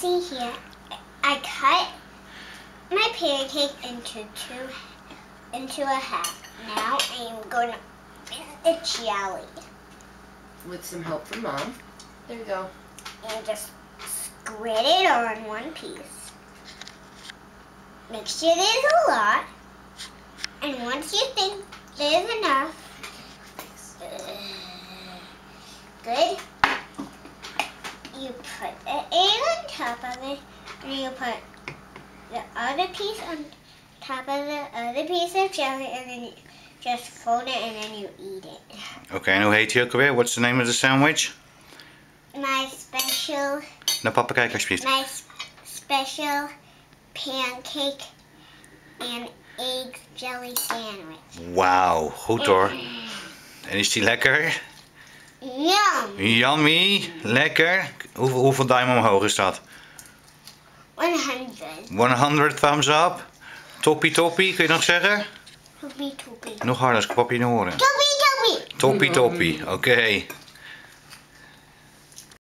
see here, I cut my pancake into a half. Now I am going to make the jelly. With some help from Mom. There you go. And just spread it on one piece. Make sure there's a lot. And once you think there's enough, good, you put the egg on top of it, and you put the other piece on top of the other piece of jelly, and then you just fold it and then you eat it. Oké, en hoe heet die ook alweer? What's the name of the sandwich? My special... Naar papa kijken alsjeblieft. My special pancake and egg jelly sandwich. Wauw, goed hoor. En is die lekker? Yum! Yummy, lekker. Hoeveel duim omhoog is dat? 100. 100 thumbs up. Toppie toppie, kun je nog zeggen? Toppie toppie. Nog harder, als ik papa je niet horen. Toppie toppie. Toppie toppie, oké.